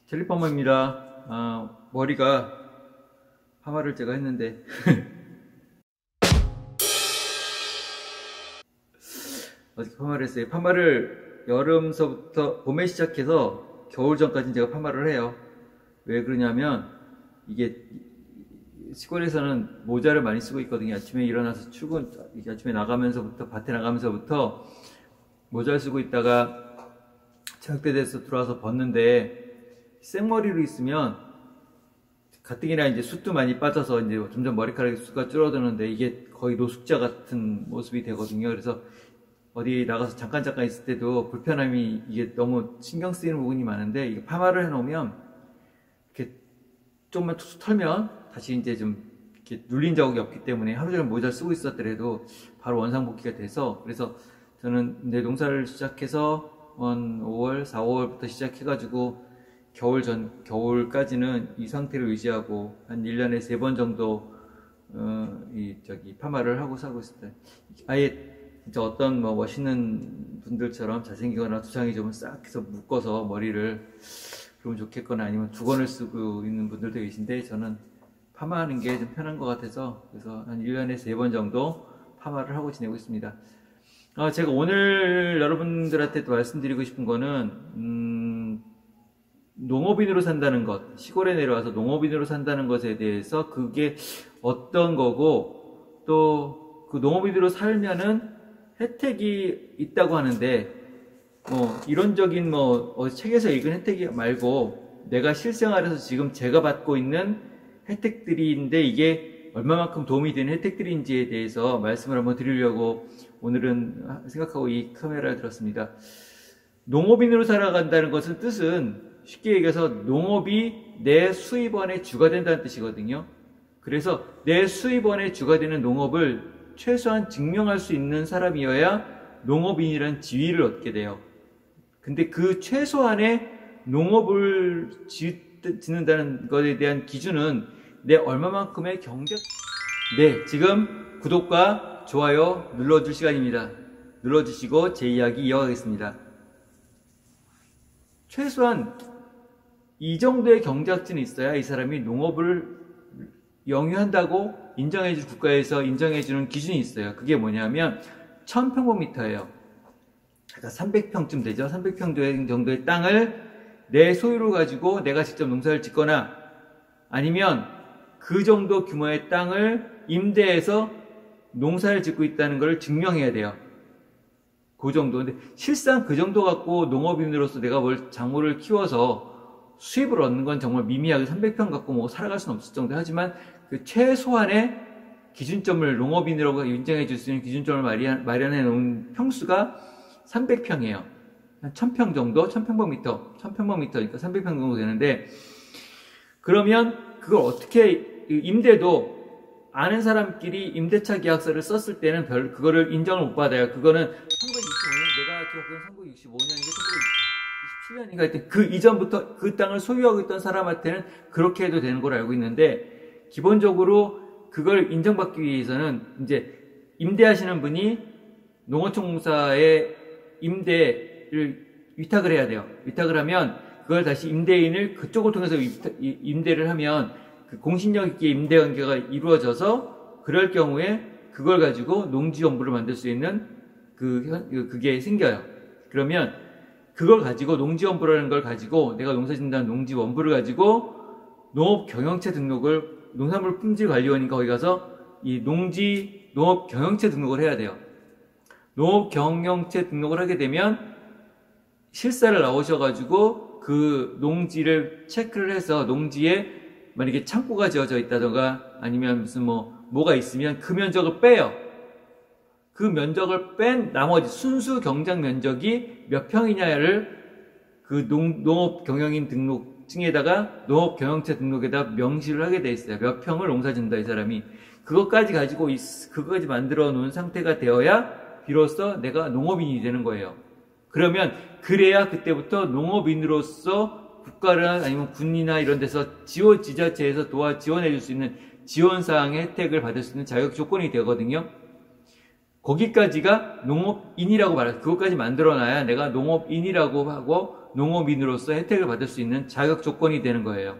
젤리파머입니다. 머리가 파마를 제가 했는데 어떻게 파마를 했어요? 파마를 여름서부터 봄에 시작해서 겨울 전까지 제가 파마를 해요. 왜 그러냐면 이게 시골에서는 모자를 많이 쓰고 있거든요. 아침에 일어나서 아침에 나가면서부터 밭에 나가면서부터 모자를 쓰고 있다가 저녁 때 돼서 들어와서 벗는데 생머리로 있으면 가뜩이나 이제 숱도 많이 빠져서 이제 점점 머리카락의 숱가 줄어드는데 이게 거의 노숙자 같은 모습이 되거든요. 그래서 어디 나가서 잠깐 있을 때도 불편함이 이게 너무 신경 쓰이는 부분이 많은데 이게 파마를 해놓으면 이렇게 조금만 툭툭 털면 다시 이제 좀 이렇게 눌린 자국이 없기 때문에 하루 종일 모자를 쓰고 있었더라도 바로 원상복귀가 돼서 그래서 저는 이제 농사를 시작해서 5월, 4, 5월부터 시작해가지고 겨울까지는 이 상태를 유지하고 한 1년에 3번 정도 파마를 하고 살고 있습니다. 아예 진짜 어떤 멋있는 분들처럼 잘생기거나 두상이 좀 싹 해서 묶어서 머리를 그러면 좋겠거나 아니면 두건을 쓰고 있는 분들도 계신데 저는 파마하는 게 좀 편한 것 같아서 그래서 한 1년에 3번 정도 파마를 하고 지내고 있습니다. 제가 오늘 여러분들한테 또 말씀드리고 싶은 거는 농업인으로 산다는 것, 시골에 내려와서 농업인으로 산다는 것에 대해서 그게 어떤 거고 또 그 농업인으로 살면은 혜택이 있다고 하는데 이론적인 책에서 읽은 혜택이 말고 내가 실생활에서 지금 제가 받고 있는 혜택들인데 이게 얼마만큼 도움이 되는 혜택들인지에 대해서 말씀을 한번 드리려고 오늘은 생각하고 이 카메라를 들었습니다. 농업인으로 살아간다는 것은 뜻은 쉽게 얘기해서 농업이 내 수입원의 주가 된다는 뜻이거든요. 그래서 내 수입원의 주가 되는 농업을 최소한 증명할 수 있는 사람이어야 농업인이라는 지위를 얻게 돼요. 근데 그 최소한의 농업을 짓는다는 것에 대한 기준은 내 얼마만큼의 네, 지금 구독과 좋아요 눌러줄 시간입니다. 눌러주시고 제 이야기 이어가겠습니다. 최소한 이 정도의 경작진이 있어야 이 사람이 농업을 영유한다고 인정해줄 국가에서 인정해주는 기준이 있어요. 그게 뭐냐면 1000평방미터예요. 그러니까 300평쯤 되죠. 300평 정도의 땅을 내 소유로 가지고 내가 직접 농사를 짓거나 아니면 그 정도 규모의 땅을 임대해서 농사를 짓고 있다는 걸 증명해야 돼요. 그 정도. 근데 실상 그 정도 갖고 농업인으로서 내가 작물을 키워서 수입을 얻는 건 정말 미미하게 300평 갖고 살아갈 수는 없을 정도 하지만 그 최소한의 기준점을 농업인이라고 인정해 줄 수 있는 기준점을 마련해 놓은 평수가 300평이에요. 한 1000평 정도? 1000평방미터. 1000평방미터니까 300평 정도 되는데 그러면 그걸 어떻게 임대도 아는 사람끼리 임대차 계약서를 썼을 때는 그거를 인정을 못 받아요. 그거는 1965년, 내가 기억하기로는 1965년인가 1967년인가 하여튼 그 이전부터 그 땅을 소유하고 있던 사람한테는 그렇게 해도 되는 걸 알고 있는데 기본적으로 그걸 인정받기 위해서는 이제 임대하시는 분이 농어촌공사에 임대를 위탁을 해야 돼요. 위탁을 하면 그걸 다시 임대인을 그쪽을 통해서 임대를 하면 그 공신력 있게 임대 관계가 이루어져서 그럴 경우에 그걸 가지고 농지원부를 만들 수 있는 그게 생겨요. 그러면 그걸 가지고 농지원부라는 걸 가지고 내가 농사짓는다는 농지원부를 가지고 농업경영체 등록을 농산물 품질관리원인가 거기 가서 이 농업경영체 등록을 해야 돼요. 농업경영체 등록을 하게 되면 실사를 나오셔가지고 그 농지를 체크를 해서 농지에 만약에 창고가 지어져 있다던가 아니면 무슨 뭐가 있으면 그 면적을 빼요. 그 면적을 뺀 나머지 순수 경작 면적이 몇 평이냐를 그 농업경영인 등록증에다가 농업경영체 등록에다 명시를 하게 돼 있어요. 몇 평을 농사짓는다 이 사람이. 그것까지 가지고 그것까지 만들어 놓은 상태가 되어야 비로소 내가 농업인이 되는 거예요. 그러면 그래야 그때부터 농업인으로서 국가나 아니면 군이나 이런 데서 지자체에서 지원해 줄 수 있는 지원사항의 혜택을 받을 수 있는 자격 조건이 되거든요. 거기까지가 농업인이라고 말해요. 그것까지 만들어놔야 내가 농업인이라고 하고 농업인으로서 혜택을 받을 수 있는 자격 조건이 되는 거예요.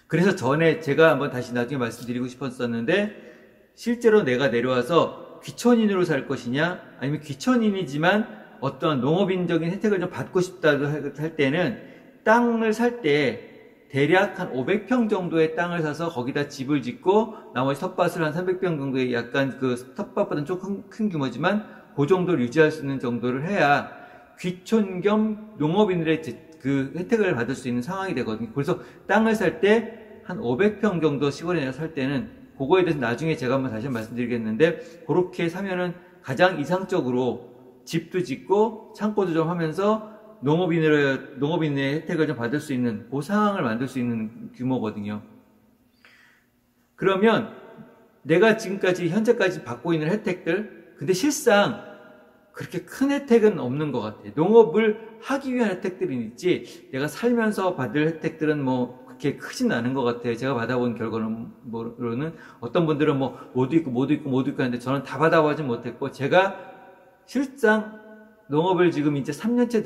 그래서 전에 제가 한번 다시 나중에 말씀드리고 싶었었는데, 실제로 내가 내려와서 귀촌인으로 살 것이냐, 아니면 귀촌인이지만 어떤 농업인적인 혜택을 좀 받고 싶다고 할 때는, 땅을 살 때 대략 한 500평 정도의 땅을 사서 거기다 집을 짓고 나머지 텃밭을 한 300평 정도의, 약간 그 텃밭보다는 조금 큰 규모지만 그 정도를 유지할 수 있는 정도를 해야 귀촌 겸 농업인들의 그 혜택을 받을 수 있는 상황이 되거든요. 그래서 땅을 살 때 한 500평 정도 시골에 살 때는, 그거에 대해서 나중에 제가 한번 다시 말씀드리겠는데, 그렇게 사면은 가장 이상적으로 집도 짓고 창고도 좀 하면서 농업인의 혜택을 좀 받을 수 있는 그 상황을 만들 수 있는 규모거든요. 그러면 내가 지금까지 현재까지 받고 있는 혜택들, 근데 실상 그렇게 큰 혜택은 없는 것 같아요. 농업을 하기 위한 혜택들이 있지, 내가 살면서 받을 혜택들은 뭐 그렇게 크진 않은 것 같아요. 제가 받아본 결과로는 어떤 분들은 뭐 모두 있고 하는데, 저는 다 받아보지 못했고, 제가 실상 농업을 지금 이제 3년째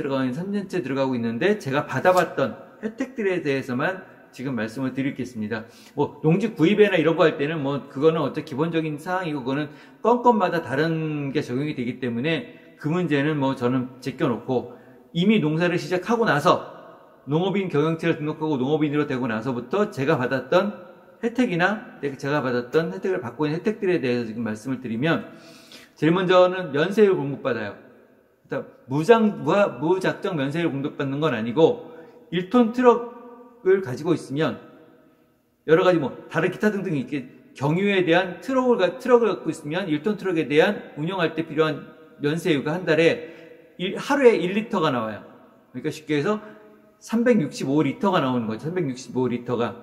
들어가고 있는데, 제가 받아봤던 혜택들에 대해서만 지금 말씀을 드리겠습니다. 뭐 농지 구입이나 이런 거 할 때는 뭐 그거는 어째 기본적인 사항이고, 그거는 건건마다 다른 게 적용이 되기 때문에 그 문제는 뭐 저는 제껴놓고, 이미 농사를 시작하고 나서 농업인 경영체를 등록하고 농업인으로 되고 나서부터 제가 받았던 혜택이나 제가 받았던 혜택을 받고 있는 혜택들에 대해서 지금 말씀을 드리면, 제일 먼저는 면세율 공급받아요. 무작정 면세율 공급받는 건 아니고, 1톤 트럭을 가지고 있으면 여러 가지 뭐 다른 기타 등등 이렇게 경유에 대한 트럭을 갖고 있으면 1톤 트럭에 대한 운영할 때 필요한 면세유가 한 달에 하루에 1리터가 나와요. 그러니까 쉽게 해서 365리터가 나오는 거죠. 365리터가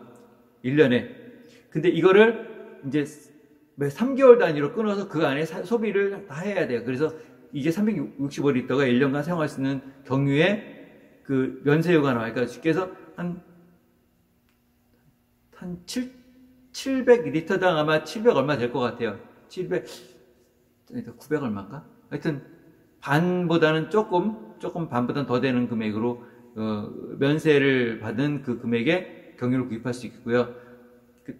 1년에. 근데 이거를 이제 매 3개월 단위로 끊어서 그 안에 소비를 다 해야 돼요. 그래서 이게 365리터가 1년간 사용할 수 있는 경유의 그 면세유가 나와요. 그러니까 쉽게 해서 한 700리터당 아마 700 얼마 될 것 같아요. 900 얼마인가? 하여튼 반보다는 조금 반보다는 더 되는 금액으로 면세를 받은 그 금액에 경유를 구입할 수 있고요.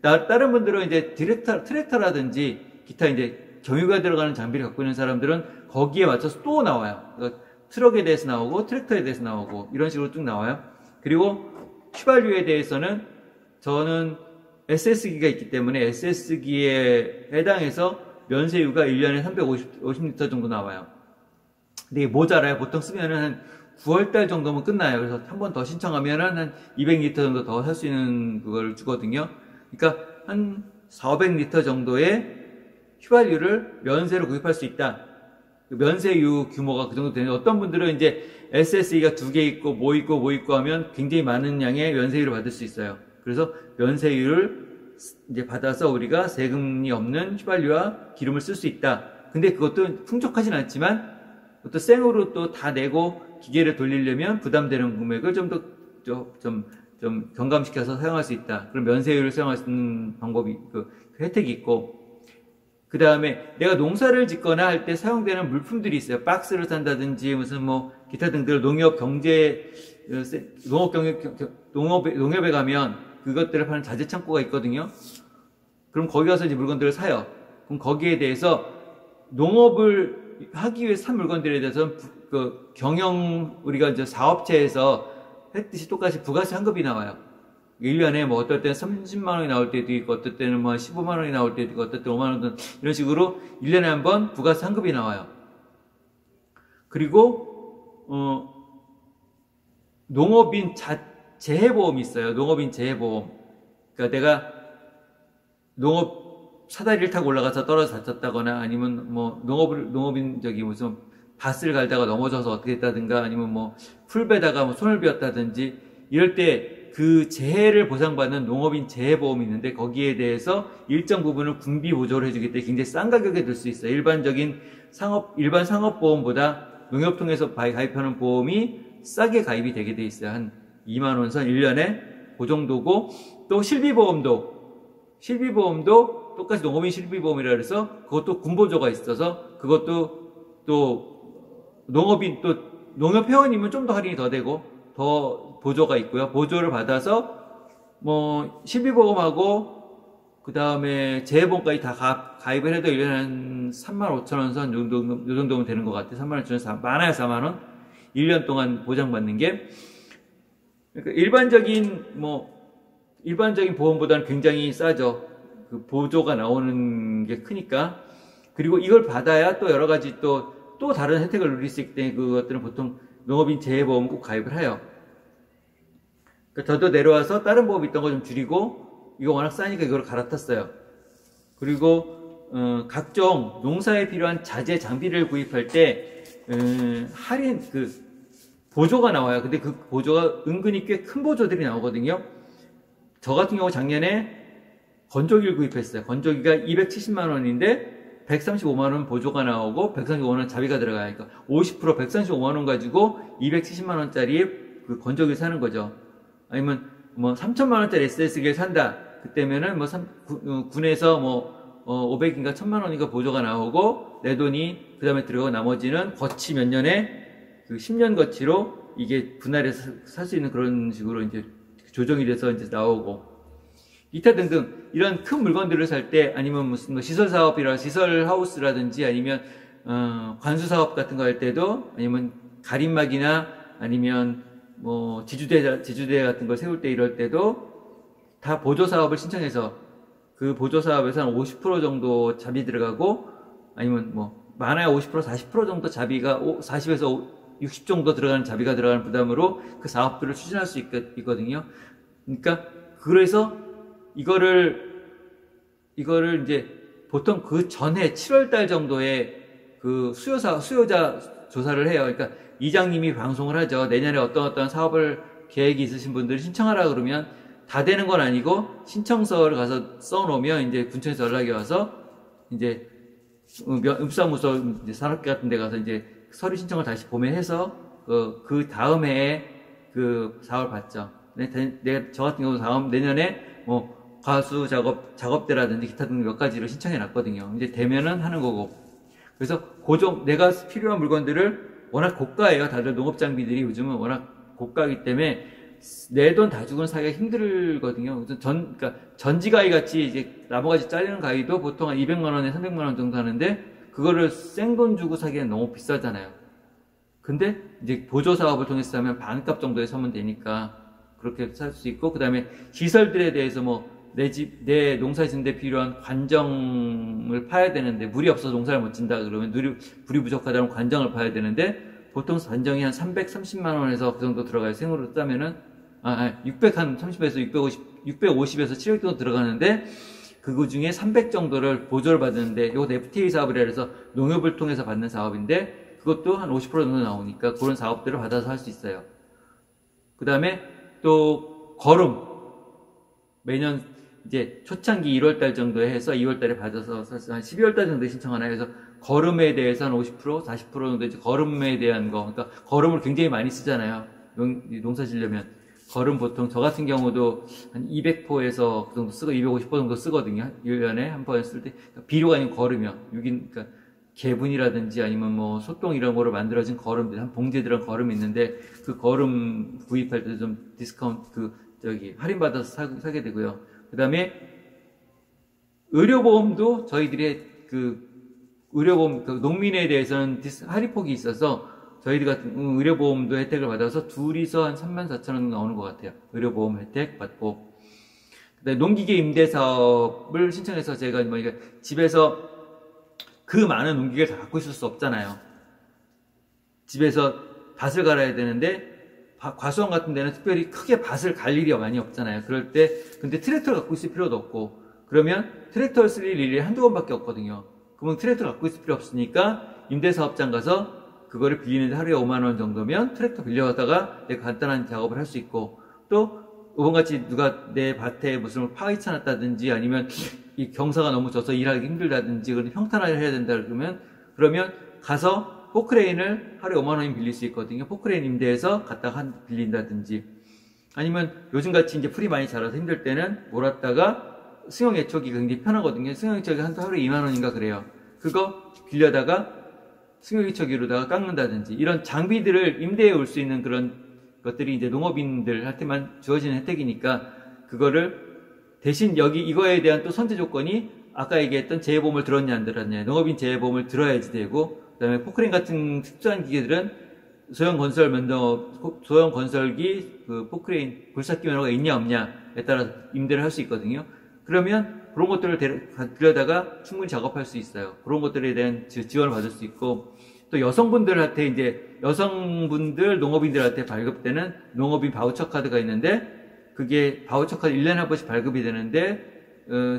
다른 분들은 이제 트랙터라든지 기타 이제 경유가 들어가는 장비를 갖고 있는 사람들은 거기에 맞춰서 또 나와요. 그러니까 트럭에 대해서 나오고 트랙터에 대해서 나오고 이런 식으로 쭉 나와요. 그리고 휘발유에 대해서는 저는 SS기가 있기 때문에 SS기에 해당해서 면세유가 1년에 350리터 정도 나와요. 근데 이게 모자라요. 보통 쓰면은 한 9월달 정도면 끝나요. 그래서 한 번 더 신청하면은 한 200리터 정도 더 살 수 있는 그걸 주거든요. 그러니까 한 400리터 정도의 휘발유를 면세로 구입할 수 있다. 면세유 규모가 그 정도 되는, 어떤 분들은 이제 SSE가 2개 있고 뭐 있고 하면 굉장히 많은 양의 면세유를 받을 수 있어요. 그래서 면세유를 이제 받아서 우리가 세금이 없는 휘발유와 기름을 쓸 수 있다. 근데 그것도 풍족하진 않지만 또 생으로 또 다 내고 기계를 돌리려면 부담되는 금액을 좀 경감시켜서 사용할 수 있다. 그럼 면세유를 사용할 수 있는 방법이, 그 혜택이 있고, 그 다음에 내가 농사를 짓거나 할 때 사용되는 물품들이 있어요. 박스를 산다든지 무슨 뭐 기타 등등 농협에 가면 그것들을 파는 자재 창고가 있거든요. 그럼 거기 가서 이제 물건들을 사요. 그럼 거기에 대해서 농업을 하기 위해 산 물건들에 대해서는 그 우리가 이제 사업체에서 했듯이 똑같이 부가세 환급이 나와요. 1년에 뭐 어떨 때는 30만 원이 나올 때도 있고, 어떨 때는 뭐 15만 원이 나올 때도 있고, 어떨 때 5만 원, 이런 식으로 1년에 한 번 부가세 환급이 나와요. 그리고 농업인 재해보험이 있어요. 농업인 재해보험. 그러니까 내가 농업 사다리를 타고 올라가서 떨어져 다쳤다거나, 아니면 뭐 농업인 무슨 밭을 갈다가 넘어져서 어떻게 했다든가, 아니면 뭐 풀베다가 뭐 손을 베었다든지, 이럴 때 그 재해를 보상받는 농업인 재해보험이 있는데, 거기에 대해서 일정 부분을 군비 보조를 해주기 때문에 굉장히 싼 가격에 들 수 있어요. 일반 상업보험보다 농협통해서 가입하는 보험이 싸게 가입이 되게 돼 있어요. 한 2만 원 선 1년에 그 정도고, 또 실비보험도 실비보험도 똑같이 농업인 실비보험이라 그래서 그것도 군보조가 있어서 그것도 또 농업인 또 농협회원이면 좀 더 할인이 더 되고 더 보조가 있고요. 보조를 받아서 뭐 실비보험하고 그 다음에 재해보험까지 다 가입을 해도 1년에 한 35,000원 선 요 정도면 되는 것 같아요. 35,000원, 많아야 4만원. 1년 동안 보장받는 게. 그러니까 일반적인 보험보다는 굉장히 싸죠. 그 보조가 나오는 게 크니까. 그리고 이걸 받아야 또 여러 가지 또 다른 혜택을 누릴 수 있기 때문에 그것들은 보통 농업인 재해보험 꼭 가입을 해요. 그러니까 저도 내려와서 다른 보험 있던 거 좀 줄이고 이거 워낙 싸니까 이걸 갈아탔어요. 그리고 각종 농사에 필요한 자재 장비를 구입할 때 할인 보조가 나와요. 근데 그 보조가 은근히 꽤 큰 보조들이 나오거든요. 저 같은 경우 작년에 건조기를 구입했어요. 건조기가 270만 원인데 135만 원 보조가 나오고 135만 원 자비가 들어가요. 그러니까 50% 135만 원 가지고 270만 원짜리 그 건조기를 사는 거죠. 아니면 뭐 3천만 원짜리 SS기를 산다. 그때면은 뭐 군에서 500인가 1000만 원인가 보조가 나오고 내 돈이 그 다음에 들어가고 나머지는 거치 몇 년에 그 10년 거치로 이게 분할해서 살 수 있는 그런 식으로 이제 조정이 돼서 이제 나오고 기타 등등 이런 큰 물건들을 살 때 아니면 무슨 시설 사업이라 시설 하우스라든지 아니면 관수 사업 같은 거 할 때도 아니면 가림막이나 아니면 뭐 지주대 같은 걸 세울 때 이럴 때도 다 보조 사업을 신청해서 그 보조 사업에서 한 50% 정도 자비 들어가고 아니면 뭐 많아야 50% 40% 정도 자비가 40에서 60 정도 들어가는 자비가 들어가는 부담으로 그 사업들을 추진할 수 있거든요. 그러니까 그래서 이거를 이제 보통 그 전에 7월달 정도에 그 수요자 조사를 해요. 그러니까 이장님이 방송을 하죠. 내년에 어떤 사업을 계획이 있으신 분들이 신청하라 그러면 다 되는 건 아니고 신청서를 가서 써놓으면 이제 군청에서 연락이 와서 이제 읍사무소 이제 산업계 같은 데 가서 이제 서류 신청을 다시 보면해서 그 다음 해에 그 사업을 받죠. 저 같은 경우 내년에 뭐 과수 작업대라든지 기타 등등 몇 가지를 신청해 놨거든요. 이제 되면은 하는 거고. 그래서 내가 필요한 물건들을 워낙 고가예요. 다들 농업 장비들이 요즘은 워낙 고가이기 때문에 내 돈 다 주고는 사기가 힘들거든요. 그러니까 전지가위 같이 이제 나무가지 잘리는 가위도 보통 한 200만 원에 300만 원 정도 하는데 그거를 생돈 주고 사기엔 너무 비싸잖아요. 근데 이제 보조 사업을 통해서 하면 반값 정도에 사면 되니까 그렇게 살 수 있고, 그 다음에 시설들에 대해서 뭐 내 농사 짓는데 필요한 관정을 파야 되는데 물이 없어서 농사를 못 짓는다 그러면 물이 부족하다면 관정을 파야 되는데 보통 관정이 한 330만 원에서 그 정도 들어가요. 생으로 따면은 630에서 650에서 700 정도 들어가는데 그 중에 300 정도를 보조를 받는데 이것도 FTA 사업이라 해서 농협을 통해서 받는 사업인데 그것도 한 50% 정도 나오니까 그런 사업들을 받아서 할 수 있어요. 그 다음에 또 거름 매년 이제 초창기 1월달 정도에 해서 2월달에 받아서 한 12월달 정도에 신청하나요? 그래서 거름에 대해서 한 50%, 40% 정도 이제 거름에 대한 거, 그러니까 거름을 굉장히 많이 쓰잖아요. 농사 지려면 거름 보통 저 같은 경우도 한 200포에서 그 정도 쓰고 250포 정도 쓰거든요. 1년에 한 번에 쓸 때. 그러니까 비료가 아니고 거름이요. 그러니까 개분이라든지 아니면 뭐 소똥 이런 거로 만들어진 거름들, 한 봉지들은 거름이 있는데 그 거름 구입할 때 좀 디스카운트 할인받아서 사게 되고요. 그 다음에 의료보험도 저희들의 의료보험, 농민에 대해서는 할인폭이 있어서 저희들 같은 의료보험도 혜택을 받아서 둘이서 한 34,000원 나오는 것 같아요. 의료보험 혜택 받고. 그다음에 농기계 임대 사업을 신청해서 제가 뭐 집에서 그 많은 농기계를 다 갖고 있을 수 없잖아요. 집에서 밭을 갈아야 되는데 과수원 같은 데는 특별히 크게 밭을 갈 일이 많이 없잖아요. 그럴 때 근데 트랙터를 갖고 있을 필요도 없고 그러면 트랙터를 쓸 일이 한두 번밖에 없거든요. 그러면 트랙터를 갖고 있을 필요 없으니까 임대사업장 가서 그거를 빌리는데 하루에 5만 원 정도면 트랙터 빌려가다가 내가 간단한 작업을 할 수 있고 또 이번같이 누가 내 밭에 무슨 파헤쳐 놨다든지 아니면 이 경사가 너무 져서 일하기 힘들다든지 그런 평탄화를 해야 된다 그러면 가서 포크레인을 하루에 5만 원이면 빌릴 수 있거든요. 포크레인 임대해서 갖다가 빌린다든지 아니면 요즘같이 이제 풀이 많이 자라서 힘들 때는 몰았다가 승용 예초기 굉장히 편하거든요. 승용 예초기 하루에 2만 원인가 그래요. 그거 빌려다가 승용 예초기로다가 깎는다든지 이런 장비들을 임대해 올 수 있는 그런 것들이 이제 농업인들한테만 주어지는 혜택이니까 그거를 대신 여기 이거에 대한 또 선제 조건이 아까 얘기했던 재해보험을 들었냐 안 들었냐, 농업인 재해보험을 들어야지 되고, 그다음에 포크레인 같은 특수한 기계들은 소형 건설기 그 포크레인 굴삭기 면허가 있냐 없냐에 따라 임대를 할 수 있거든요. 그러면 그런 것들을 들여다가 충분히 작업할 수 있어요. 그런 것들에 대한 지원을 받을 수 있고, 또 여성분들한테 이제 여성분들 농업인들한테 발급되는 농업인 바우처 카드가 있는데, 그게 바우처 카드 1년에 한 번씩 발급이 되는데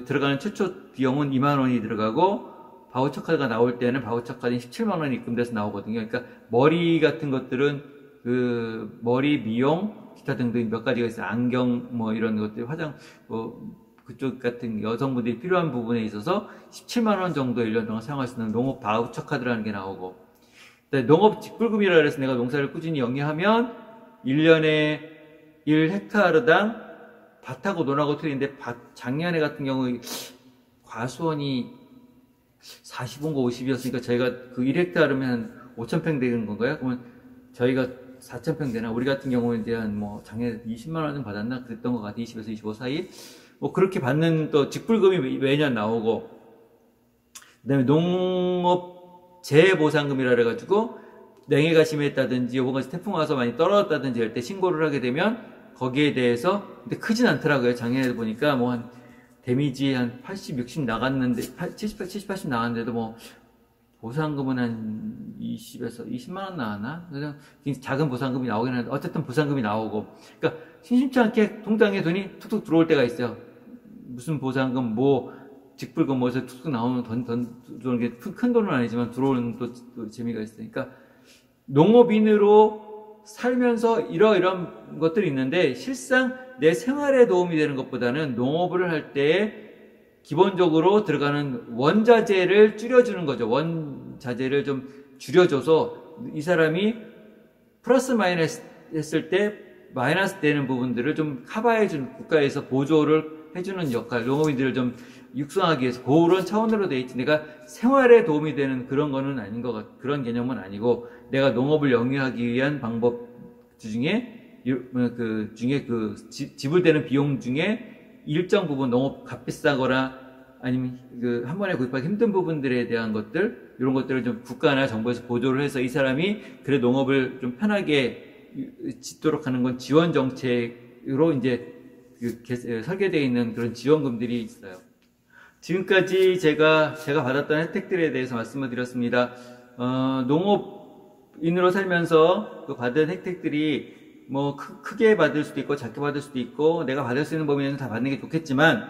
들어가는 최초 비용은 2만 원이 들어가고, 바우처 카드가 나올 때는 바우처 카드는 17만 원이 입금돼서 나오거든요. 그러니까 머리 같은 것들은 그 머리 미용 기타 등등 몇 가지가 있어요. 안경 뭐 이런 것들, 화장 뭐 그쪽 같은 여성분들이 필요한 부분에 있어서 17만 원 정도 1년 동안 사용할 수 있는 농업 바우처 카드라는 게 나오고, 농업 직불금이라 해서 내가 농사를 꾸준히 영위하면 1년에 1헥타르당 밭하고 논하고 틀린데, 작년에 같은 경우 과수원이 40인가 50이었으니까 저희가 그 1헥타르면 한 5,000평 되는 건가요? 그러면 저희가 4,000평 되나? 우리 같은 경우는 이제 한 뭐 작년에 20만 원은 받았나? 그랬던 것 같아. 20에서 25 사이. 뭐 그렇게 받는 또 직불금이 매년 나오고, 그다음에 농업 재해보상금이라 그래가지고 냉해가 심했다든지 혹은 태풍 와서 많이 떨어졌다든지 할 때 신고를 하게 되면 거기에 대해서, 근데 크진 않더라고요. 작년에 보니까 뭐 한 데미지 한 80, 60 나갔는데 70, 80 나갔는데도 뭐 보상금은 한 20에서 20만 원 나왔나? 그래서 작은 보상금이 나오긴 하는데 어쨌든 보상금이 나오고, 그러니까 심심치 않게 통장에 돈이 툭툭 들어올 때가 있어요. 무슨 보상금 뭐 직불금 뭐에서 툭툭 나오는 들어오는 게 큰 돈은 아니지만 들어오는 또 재미가 있으니까, 농업인으로 살면서 이러이러한 것들이 있는데 실상 내 생활에 도움이 되는 것보다는 농업을 할 때 기본적으로 들어가는 원자재를 줄여주는 거죠. 원자재를 좀 줄여줘서 이 사람이 플러스 마이너스 했을 때 마이너스 되는 부분들을 좀 커버해주는, 국가에서 보조를 해주는 역할, 농업인들을 좀 육성하기 위해서 그런 차원으로 돼 있지, 내가 생활에 도움이 되는 그런 거는 아닌 것 같, 그런 개념은 아니고, 내가 농업을 영위하기 위한 방법 중에 지불되는 비용 중에 일정 부분 농업 값비싸거나 아니면 그 한 번에 구입하기 힘든 부분들에 대한 것들, 이런 것들을 좀 국가나 정부에서 보조를 해서 이 사람이 그래 농업을 좀 편하게 짓도록 하는 건 지원 정책으로 이제 설계되어 있는 그런 지원금들이 있어요. 지금까지 제가 받았던 혜택들에 대해서 말씀을 드렸습니다. 농업인으로 살면서 그 받은 혜택들이 뭐 크게 받을 수도 있고 작게 받을 수도 있고, 내가 받을 수 있는 범위에는 다 받는 게 좋겠지만,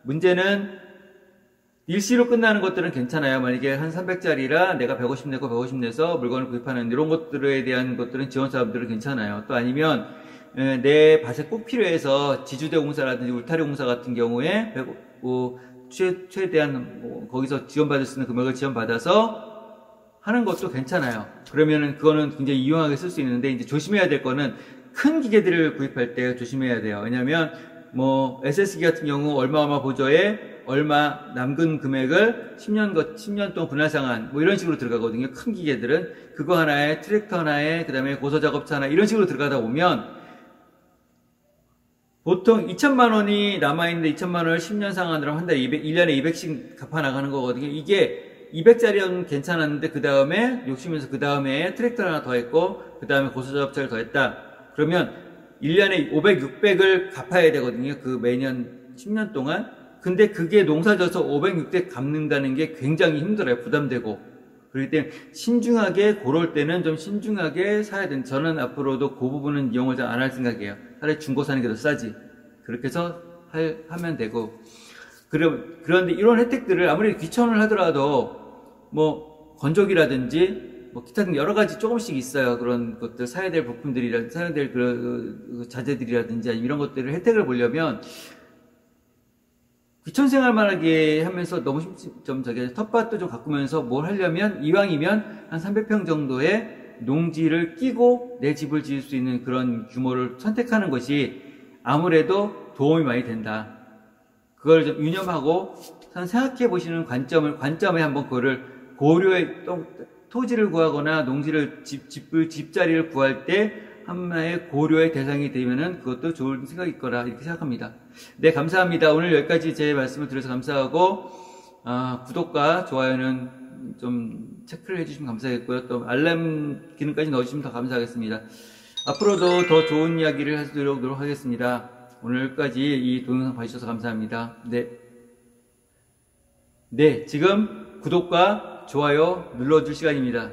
문제는 일시로 끝나는 것들은 괜찮아요. 만약에 한 300짜리라 내가 150 내고 150 내서 물건을 구입하는 이런 것들에 대한 것들은 지원 사업들은 괜찮아요. 또 아니면 내 밭에 꼭 필요해서 지주대 공사라든지 울타리 공사 같은 경우에 최대한 거기서 지원받을 수 있는 금액을 지원받아서 하는 것도 괜찮아요. 그러면은 그거는 굉장히 유용하게 쓸 수 있는데, 이제 조심해야 될 거는 큰 기계들을 구입할 때 조심해야 돼요. 왜냐면 뭐 SS기 같은 경우 얼마 보조에 얼마 남은 금액을 10년 동안 분할상환 뭐 이런 식으로 들어가거든요. 큰 기계들은 그거 하나에 트랙터 하나에 그다음에 고소작업차 하나 이런 식으로 들어가다 보면 보통 2천만 원이 남아있는데 2천만 원을 10년 상환으로 한 달에 1년에 200씩 갚아 나가는 거거든요. 이게 200짜리는 괜찮았는데 그 다음에 욕심에서 그 다음에 트랙터 하나 더 했고 그 다음에 고소작업차를 더 했다. 그러면 1년에 500, 600을 갚아야 되거든요. 그 매년 10년 동안. 근데 그게 농사져서 500, 600 갚는다는 게 굉장히 힘들어요. 부담되고. 그렇기 때문에 신중하게, 고럴 때는 좀 신중하게 사야 된다. 저는 앞으로도 그 부분은 이용을 잘 안 할 생각이에요. 차라리 중고 사는 게 더 싸지. 그렇게 해서 하면 되고. 그런데 이런 혜택들을 아무리 귀천을 하더라도 뭐 건조기라든지 뭐 기타 등 여러 가지 조금씩 있어요. 그런 것들 사야 될 부품들이라든지 사야 될 그 자재들이라든지 이런 것들을 혜택을 보려면 귀촌 생활만 하게 하면서 너무 텃밭도 좀 가꾸면서 뭘 하려면 이왕이면 한 300평 정도의 농지를 끼고 내 집을 지을 수 있는 그런 규모를 선택하는 것이 아무래도 도움이 많이 된다. 그걸 좀 유념하고 생각해 보시는 관점에 한번 그거를 고려해, 토지를 구하거나 농지를, 집자리를 구할 때 하나의 고려의 대상이 되면은 그것도 좋은 생각일 거라 이렇게 생각합니다. 네, 감사합니다. 오늘 여기까지 제 말씀을 드려서 감사하고, 구독과 좋아요는 좀 체크를 해주시면 감사하겠고요. 또 알람 기능까지 넣어주시면 더 감사하겠습니다. 앞으로도 더 좋은 이야기를 해드리도록 하겠습니다. 오늘 여기까지 이 동영상 봐주셔서 감사합니다. 네. 네, 지금 구독과 좋아요 눌러줄 시간입니다.